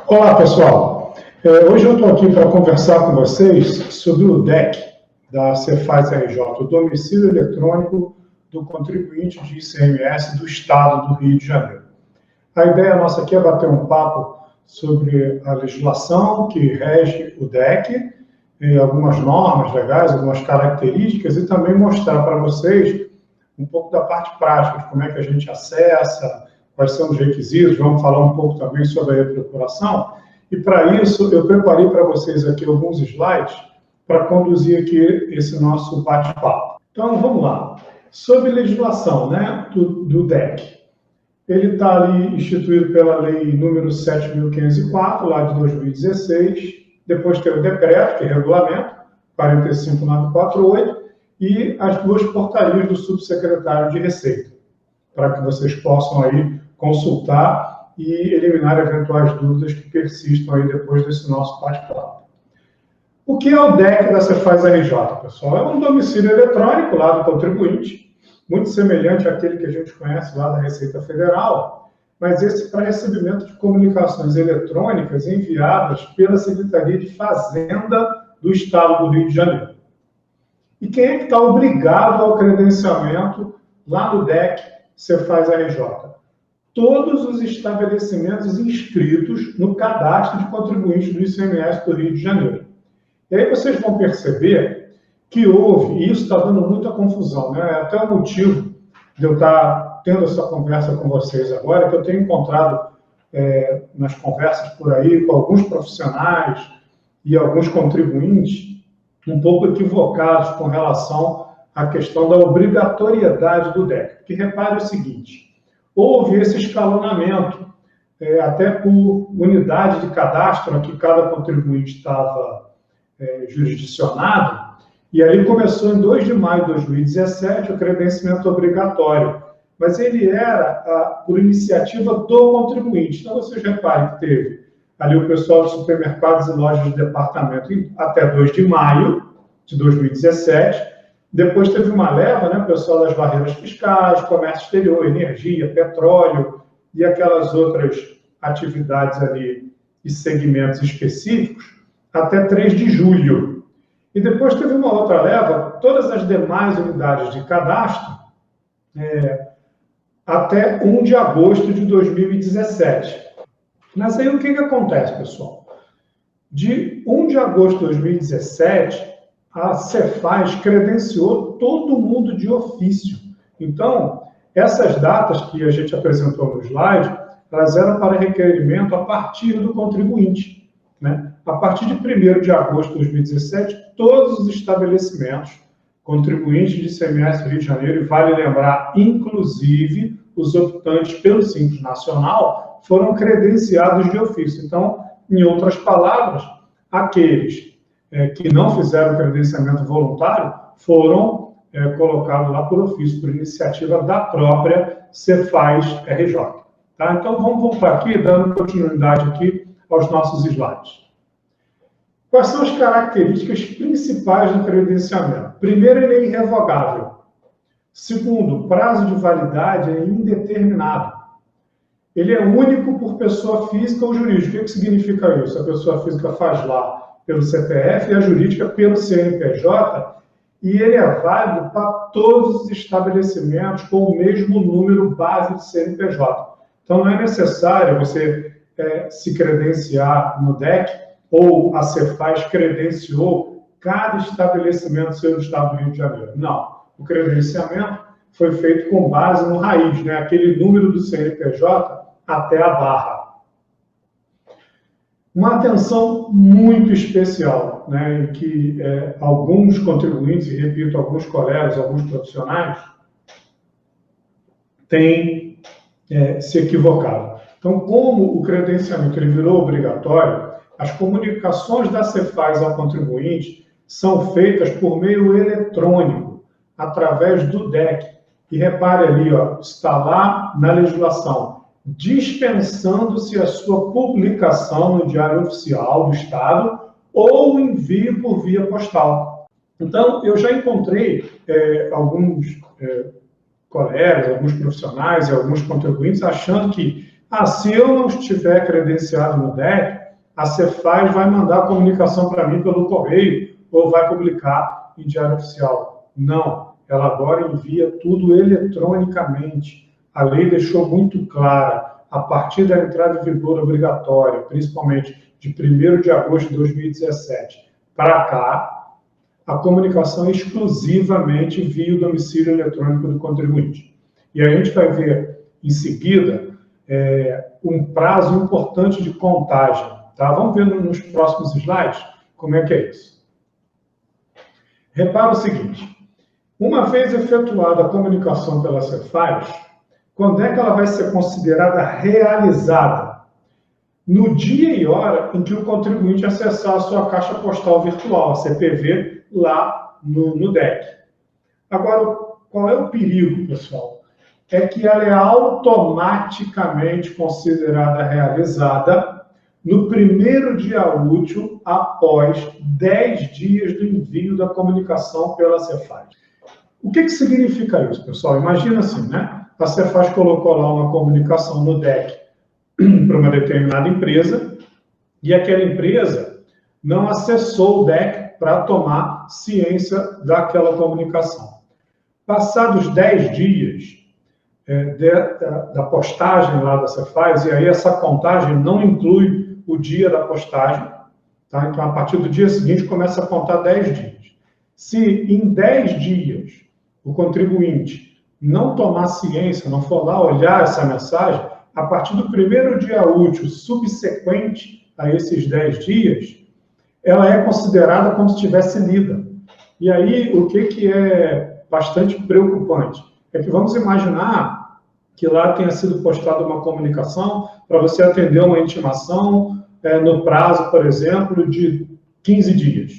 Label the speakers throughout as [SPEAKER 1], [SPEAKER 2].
[SPEAKER 1] Olá, pessoal. Hoje eu estou aqui para conversar com vocês sobre o DEC da Cefaz RJ, o Domicílio Eletrônico do Contribuinte de ICMS do Estado do Rio de Janeiro. A ideia nossa aqui é bater um papo sobre a legislação que rege o DEC, algumas normas legais, algumas características e também mostrar para vocês um pouco da parte prática, de como é que a gente acessa, quais são os requisitos, vamos falar um pouco também sobre a reprocuração. E para isso, eu preparei para vocês aqui alguns slides para conduzir aqui esse nosso bate-papo. Então, vamos lá. Sobre legislação, né, do DEC. Ele está ali instituído pela Lei número 7.504, lá de 2016. Depois tem o decreto, que é regulamento, 45948, e as duas portarias do subsecretário de Receita, para que vocês possam aí consultar e eliminar eventuais dúvidas que persistam aí depois desse nosso bate-papo. O que é o DEC da Cefaz RJ, pessoal? É um domicílio eletrônico lá do contribuinte, muito semelhante àquele que a gente conhece lá da Receita Federal, mas esse para recebimento de comunicações eletrônicas enviadas pela Secretaria de Fazenda do Estado do Rio de Janeiro. E quem é que está obrigado ao credenciamento lá no DEC Cefaz RJ? Todos os estabelecimentos inscritos no cadastro de contribuintes do ICMS do Rio de Janeiro. E aí vocês vão perceber que houve, e isso está dando muita confusão, né? É até o motivo de eu estar tendo essa conversa com vocês agora, que eu tenho encontrado nas conversas por aí com alguns profissionais e alguns contribuintes um pouco equivocados com relação à questão da obrigatoriedade do DEC. Porque repare o seguinte, houve esse escalonamento, até por unidade de cadastro a que cada contribuinte estava jurisdicionado, e aí começou em 2 de maio de 2017 o credenciamento obrigatório, mas ele era por iniciativa do contribuinte. Então, vocês reparem que teve ali o pessoal de supermercados e lojas de departamento até 2 de maio de 2017, depois teve uma leva, né, o pessoal das barreiras fiscais, comércio exterior, energia, petróleo e aquelas outras atividades ali e segmentos específicos, até 3 de julho. E depois teve uma outra leva, todas as demais unidades de cadastro, até 1 de agosto de 2017. Mas aí o que acontece, pessoal? De 1 de agosto de 2017, a Cefaz credenciou todo mundo de ofício. Então, essas datas que a gente apresentou no slide, elas eram para requerimento a partir do contribuinte, né? A partir de 1º de agosto de 2017, todos os estabelecimentos contribuintes de ICMS do Rio de Janeiro, e vale lembrar, inclusive, os optantes pelo Simples Nacional, foram credenciados de ofício. Então, em outras palavras, aqueles que não fizeram credenciamento voluntário foram colocados lá por ofício, por iniciativa da própria Cefaz RJ. Tá? Então, vamos voltar aqui, dando continuidade aqui aos nossos slides. Quais são as características principais do credenciamento? Primeiro, ele é irrevogável. Segundo, o prazo de validade é indeterminado. Ele é único por pessoa física ou jurídica. O que significa isso? A pessoa física faz lá pelo CPF e a jurídica pelo CNPJ, e ele é válido para todos os estabelecimentos com o mesmo número base de CNPJ. Então, não é necessário você se credenciar no DEC, ou a Cefaz credenciou cada estabelecimento seu do Estado do Rio de Janeiro. Não. O credenciamento foi feito com base no raiz, né? Aquele número do CNPJ até a barra. Uma atenção muito especial, né, em que alguns contribuintes, e repito, alguns colegas, alguns profissionais, têm se equivocado. Então, como o credenciamento ele virou obrigatório, as comunicações da Cefaz ao contribuinte são feitas por meio eletrônico, através do DEC. E repare ali, ó, está lá na legislação, dispensando-se a sua publicação no Diário Oficial do Estado ou envio por via postal. Então, eu já encontrei alguns colegas, alguns profissionais e alguns contribuintes achando que Se eu não estiver credenciado no DEC, a Cefaz vai mandar a comunicação para mim pelo correio ou vai publicar em diário oficial. Não, ela agora envia tudo eletronicamente. A lei deixou muito clara, a partir da entrada em vigor obrigatória, principalmente de 1º de agosto de 2017 para cá, a comunicação é exclusivamente via o domicílio eletrônico do contribuinte. E a gente vai ver em seguida um prazo importante de contagem. Tá? Vamos ver nos próximos slides como é que é isso. Repara o seguinte, uma vez efetuada a comunicação pela Cefaz, quando é que ela vai ser considerada realizada? No dia e hora em que o contribuinte acessar a sua caixa postal virtual, a CPV, lá no DEC. Agora, qual é o perigo, pessoal? É que ela é automaticamente considerada realizada no 1º dia útil após 10 dias do envio da comunicação pela Cefaz. O que significa isso, pessoal? Imagina assim, né? A Cefaz colocou lá uma comunicação no DEC para uma determinada empresa e aquela empresa não acessou o DEC para tomar ciência daquela comunicação. Passados 10 dias da postagem lá da Cefaz, e aí essa contagem não inclui o dia da postagem, tá? Então, a partir do dia seguinte, começa a contar 10 dias. Se em 10 dias o contribuinte não tomar ciência, não for lá olhar essa mensagem, a partir do 1º dia útil subsequente a esses 10 dias, ela é considerada como se tivesse lida. E aí, o que é bastante preocupante? É que vamos imaginar que lá tenha sido postada uma comunicação para você atender uma intimação no prazo, por exemplo, de 15 dias.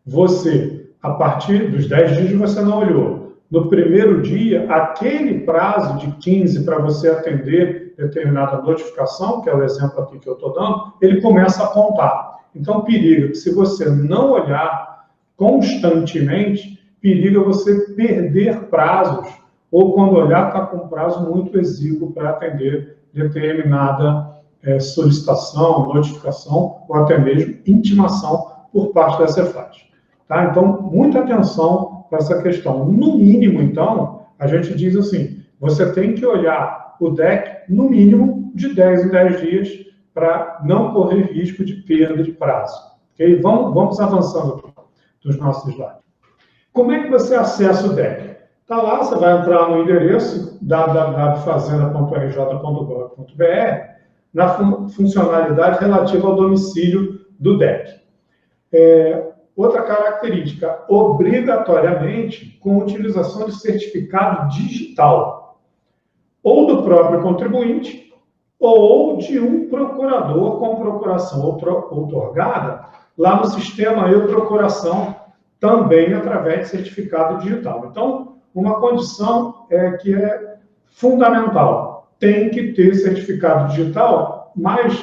[SPEAKER 1] Você, a partir dos 10 dias, você não olhou. No 1º dia, aquele prazo de 15 para você atender determinada notificação, que é o exemplo aqui que eu estou dando, ele começa a contar. Então, periga que se você não olhar constantemente, periga você perder prazos, ou quando olhar, está com um prazo muito exíguo para atender determinada solicitação, notificação, ou até mesmo intimação por parte da Cefaz. Tá? Então, muita atenção com essa questão. No mínimo, então, a gente diz assim, você tem que olhar o DEC, no mínimo, de 10 em 10 dias, para não correr risco de perda de prazo. Okay? Vamos avançando aqui dos nossos slides. Como é que você acessa o DEC? Está lá, você vai entrar no endereço www.fazenda.rj.gov.br na funcionalidade relativa ao domicílio do DEC. Outra característica, obrigatoriamente com utilização de certificado digital, ou do próprio contribuinte, ou de um procurador com procuração outorgada lá no sistema e-procuração, também através de certificado digital. Então, uma condição que é fundamental, tem que ter certificado digital. Mais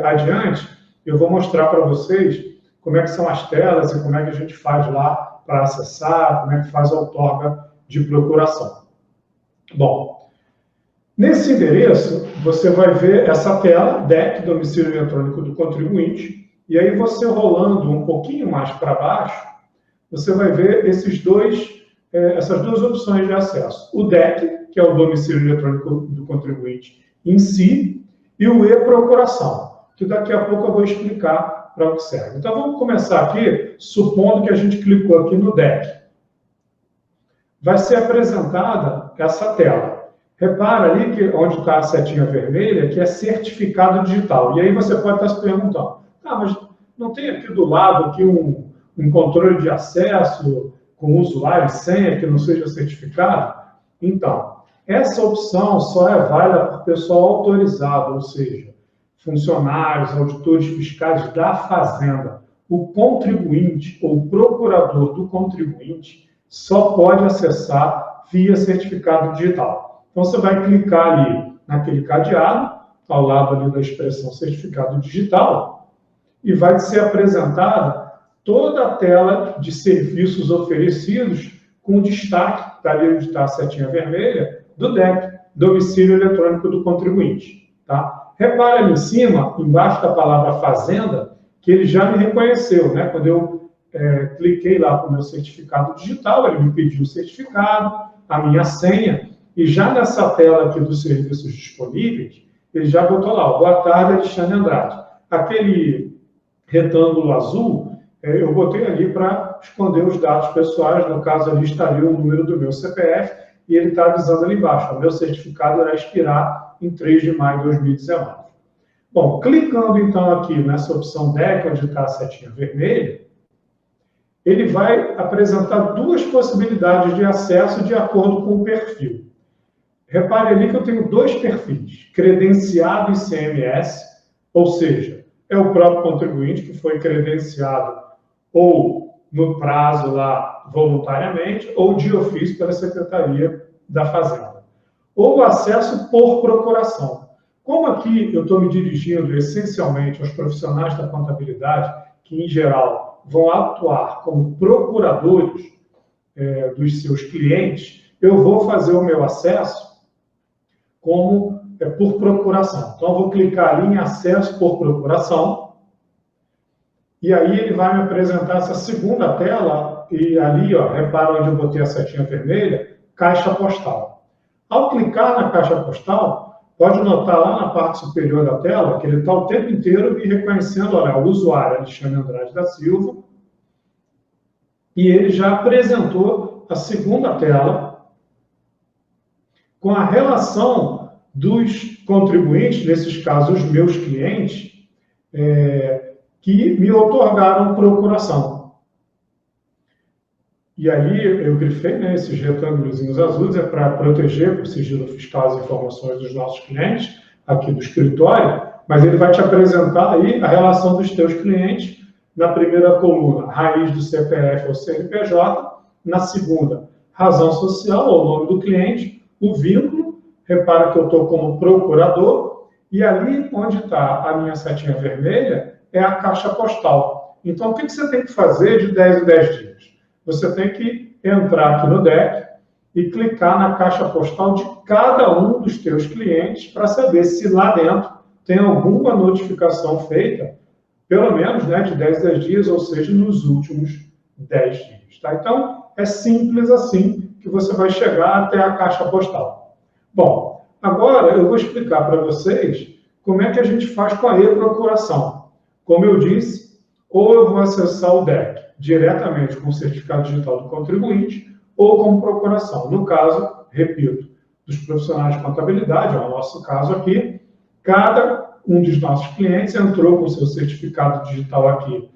[SPEAKER 1] adiante, eu vou mostrar para vocês como é que são as telas e como é que a gente faz lá para acessar, como é que faz a outorga de procuração. Bom, nesse endereço, você vai ver essa tela, DEC, domicílio eletrônico do contribuinte, e aí você rolando um pouquinho mais para baixo, você vai ver essas duas opções de acesso. O DEC, que é o domicílio eletrônico do contribuinte em si, e o e-procuração, que daqui a pouco eu vou explicar para o que serve. Então, vamos começar aqui, supondo que a gente clicou aqui no DEC. Vai ser apresentada essa tela. Repara ali que onde está a setinha vermelha, que é certificado digital. E aí você pode estar se perguntando, mas não tem aqui do lado aqui um controle de acesso com usuário e senha que não seja certificado? Então, essa opção só é válida para o pessoal autorizado, ou seja, funcionários, auditores fiscais da Fazenda. O contribuinte ou procurador do contribuinte só pode acessar via certificado digital. Então, você vai clicar ali naquele cadeado, ao lado ali da expressão certificado digital, e vai ser apresentada toda a tela de serviços oferecidos com destaque, está ali onde está a setinha vermelha, do DEC. domicílio eletrônico do contribuinte. Tá? Repare ali em cima, embaixo da palavra fazenda, que ele já me reconheceu, né? Quando eu cliquei lá para o meu certificado digital, ele me pediu o certificado, a minha senha, e já nessa tela aqui dos serviços disponíveis, ele já botou lá, boa tarde, Alexandre Andrade. Aquele retângulo azul, eu botei ali para esconder os dados pessoais, no caso ali estaria o número do meu CPF, e ele está avisando ali embaixo, o meu certificado irá expirar em 3 de maio de 2019. Bom, clicando então aqui nessa opção DEC, onde está a setinha vermelha, ele vai apresentar duas possibilidades de acesso de acordo com o perfil. Repare ali que eu tenho dois perfis, credenciado ICMS, ou seja, é o próprio contribuinte que foi credenciado ou no prazo lá voluntariamente, ou de ofício pela Secretaria da Fazenda. Ou acesso por procuração. Como aqui eu estou me dirigindo essencialmente aos profissionais da contabilidade, que em geral vão atuar como procuradores dos seus clientes, eu vou fazer o meu acesso como por procuração. Então, eu vou clicar ali em acesso por procuração, e aí ele vai me apresentar essa segunda tela, e ali, ó, repara onde eu botei a setinha vermelha, caixa postal. Ao clicar na caixa postal, pode notar lá na parte superior da tela que ele está o tempo inteiro me reconhecendo, olha, o usuário Alexandre Andrade da Silva, e ele já apresentou a segunda tela com a relação dos contribuintes, nesses casos, os meus clientes, que me outorgaram procuração. E aí eu grifei, né, esses retângulos azuis, é para proteger por sigilo fiscal as informações dos nossos clientes, aqui do escritório, mas ele vai te apresentar aí a relação dos teus clientes, na primeira coluna, raiz do CPF ou CNPJ, na segunda, razão social, ou nome do cliente, o vínculo, repara que eu estou como procurador, e ali onde está a minha setinha vermelha é a caixa postal. Então, o que você tem que fazer de 10 em 10 dias? Você tem que entrar aqui no DEC e clicar na caixa postal de cada um dos teus clientes para saber se lá dentro tem alguma notificação feita, pelo menos, né, de 10 em 10 dias, ou seja, nos últimos 10 dias. Tá? Então, é simples assim que você vai chegar até a caixa postal. Bom, agora eu vou explicar para vocês como é que a gente faz com a e-procuração. Como eu disse, ou eu vou acessar o DEC diretamente com o certificado digital do contribuinte, ou com procuração. No caso, repito, dos profissionais de contabilidade, é o nosso caso aqui, cada um dos nossos clientes entrou com o seu certificado digital aqui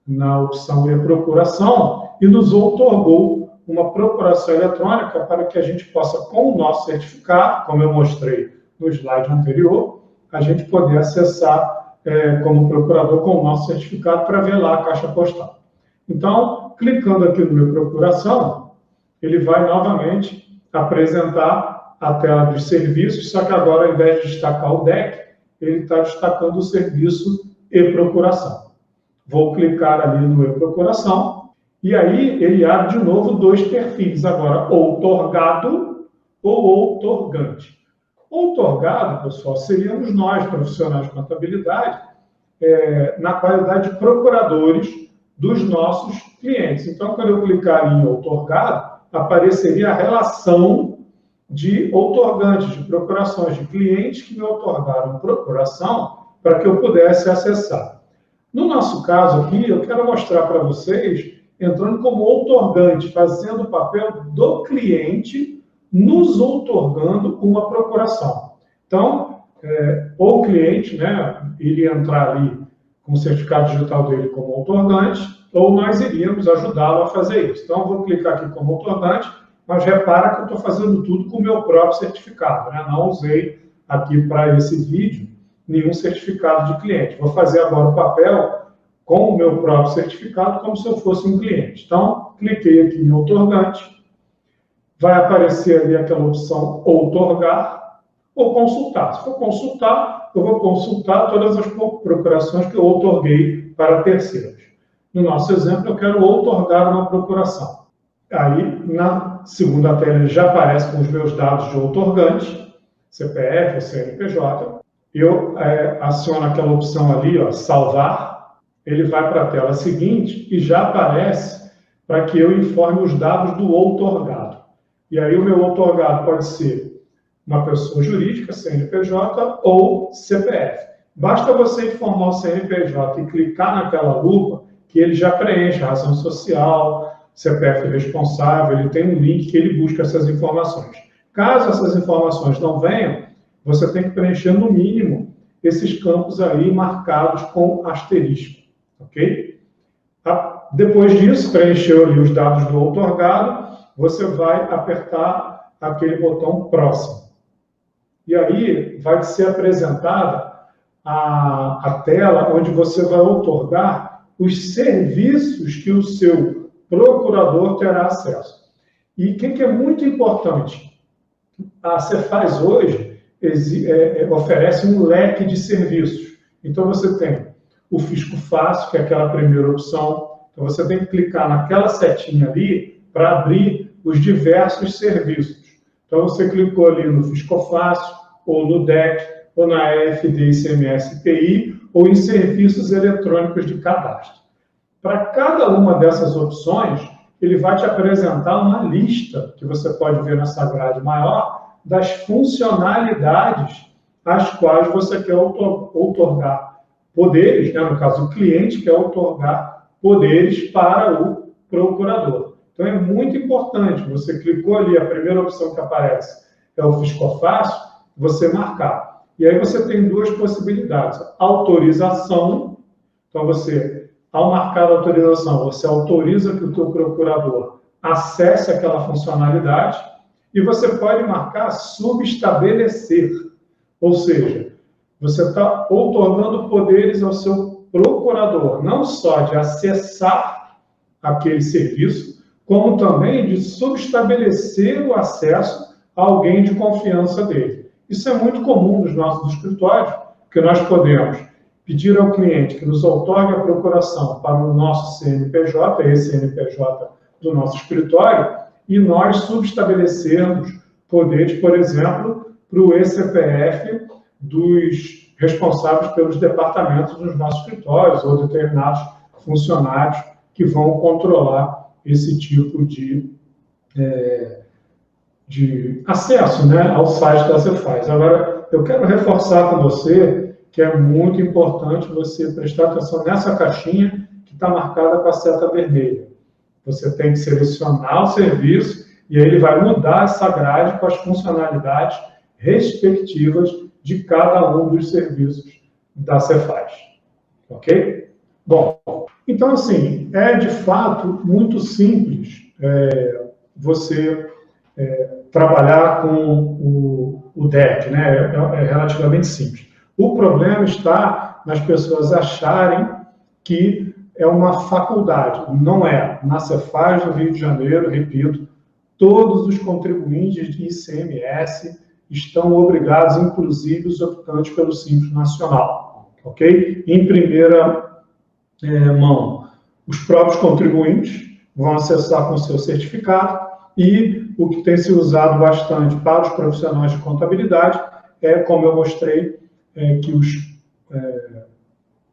[SPEAKER 1] na opção e-procuração e nos outorgou uma procuração eletrônica para que a gente possa, com o nosso certificado, como eu mostrei no slide anterior, a gente poder acessar como procurador com o nosso certificado para ver lá a caixa postal. Então, clicando aqui no meu procuração, ele vai novamente apresentar a tela dos serviços, só que agora, ao invés de destacar o DEC, ele está destacando o serviço e-procuração. Vou clicar ali no e-procuração, e aí ele abre de novo dois perfis, agora outorgado ou outorgante. Outorgado, pessoal, seríamos nós, profissionais de contabilidade, na qualidade de procuradores dos nossos clientes. Então, quando eu clicar em outorgado, apareceria a relação de outorgantes, de procurações, de clientes que me outorgaram procuração para que eu pudesse acessar. No nosso caso aqui, eu quero mostrar para vocês entrando como outorgante, fazendo o papel do cliente, nos outorgando uma procuração. Então, o cliente, né, iria entrar ali com o certificado digital dele como outorgante, ou nós iríamos ajudá-lo a fazer isso. Então, eu vou clicar aqui como outorgante, mas repara que eu estou fazendo tudo com o meu próprio certificado, né? Não usei aqui para esse vídeo nenhum certificado de cliente. Vou fazer agora o papel com o meu próprio certificado, como se eu fosse um cliente. Então, cliquei aqui em outorgante, vai aparecer ali aquela opção outorgar ou consultar. Se for consultar, eu vou consultar todas as procurações que eu outorguei para terceiros. No nosso exemplo, eu quero outorgar uma procuração. Aí, na segunda tela, já aparece com os meus dados de outorgante, CPF ou CNPJ, eu aciono aquela opção ali, ó, salvar, ele vai para a tela seguinte e já aparece para que eu informe os dados do outorgado. E aí o meu outorgado pode ser uma pessoa jurídica, CNPJ ou CPF. Basta você informar o CNPJ e clicar naquela lupa que ele já preenche a razão social, CPF responsável, ele tem um link que ele busca essas informações. Caso essas informações não venham, você tem que preencher no mínimo esses campos aí marcados com asterisco, ok? Depois disso, preencheu ali os dados do outorgado, você vai apertar aquele botão próximo. E aí vai ser apresentada a tela onde você vai outorgar os serviços que o seu procurador terá acesso. E o que é muito importante? A Cefaz hoje oferece um leque de serviços. Então você tem o Fisco Fácil, que é aquela primeira opção. Então você tem que clicar naquela setinha ali para abrir os diversos serviços. Então você clicou ali no Fisco Fácil, ou no DEC, ou na EFD, ICMS, IPI, ou em serviços eletrônicos de cadastro. Para cada uma dessas opções, ele vai te apresentar uma lista, que você pode ver nessa grade maior, das funcionalidades às quais você quer outorgar poderes, né? No caso, o cliente quer outorgar poderes para o procurador. Então, é muito importante, você clicou ali, a primeira opção que aparece é o Fisco Fácil, você marcar. E aí você tem duas possibilidades. Autorização, então você, ao marcar a autorização, você autoriza que o teu procurador acesse aquela funcionalidade e você pode marcar subestabelecer, ou seja, você está outorgando poderes ao seu procurador, não só de acessar aquele serviço, como também de subestabelecer o acesso a alguém de confiança dele. Isso é muito comum nos nossos escritórios, porque nós podemos pedir ao cliente que nos outorgue a procuração para o nosso CNPJ, esse CNPJ do nosso escritório, e nós subestabelecermos poderes, por exemplo, para o eCPF dos responsáveis pelos departamentos dos nossos escritórios ou determinados funcionários que vão controlar esse tipo de acesso, né, ao site da Cefaz. Agora, eu quero reforçar com você que é muito importante você prestar atenção nessa caixinha que está marcada com a seta vermelha. Você tem que selecionar o serviço e aí ele vai mudar essa grade com as funcionalidades respectivas de cada um dos serviços da Cefaz. Ok? Bom, então, assim, é de fato muito simples você trabalhar com o DEC, né? É relativamente simples. O problema está nas pessoas acharem que é uma faculdade. Não é. Na Cefaz do Rio de Janeiro, repito, todos os contribuintes de ICMS estão obrigados, inclusive os optantes pelo Simples Nacional. Ok? Em primeira mão, os próprios contribuintes vão acessar com o seu certificado e o que tem se usado bastante para os profissionais de contabilidade é, como eu mostrei, que os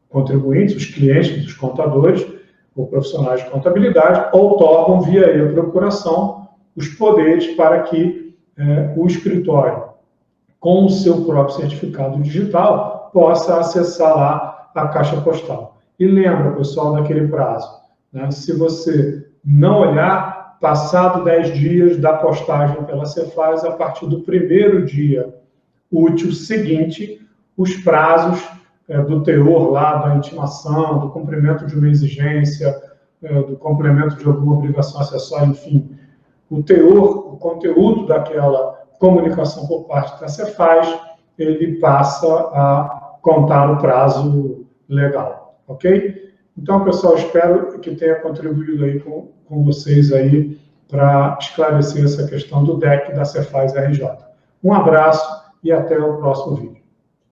[SPEAKER 1] contribuintes, os clientes dos contadores ou profissionais de contabilidade outorgam via e-procuração os poderes para que o escritório, com o seu próprio certificado digital, possa acessar lá a caixa postal. E lembra, pessoal, daquele prazo, né? Se você não olhar, passado 10 dias da postagem pela Cefaz, a partir do primeiro dia útil seguinte, os prazos do teor lá da intimação, do cumprimento de uma exigência, do complemento de alguma obrigação acessória, enfim, o teor, o conteúdo daquela comunicação por parte da Cefaz, ele passa a contar o prazo legal, ok? Então, pessoal, espero que tenha contribuído aí com vocês aí para esclarecer essa questão do DEC da Cefaz RJ. Um abraço e até o próximo vídeo.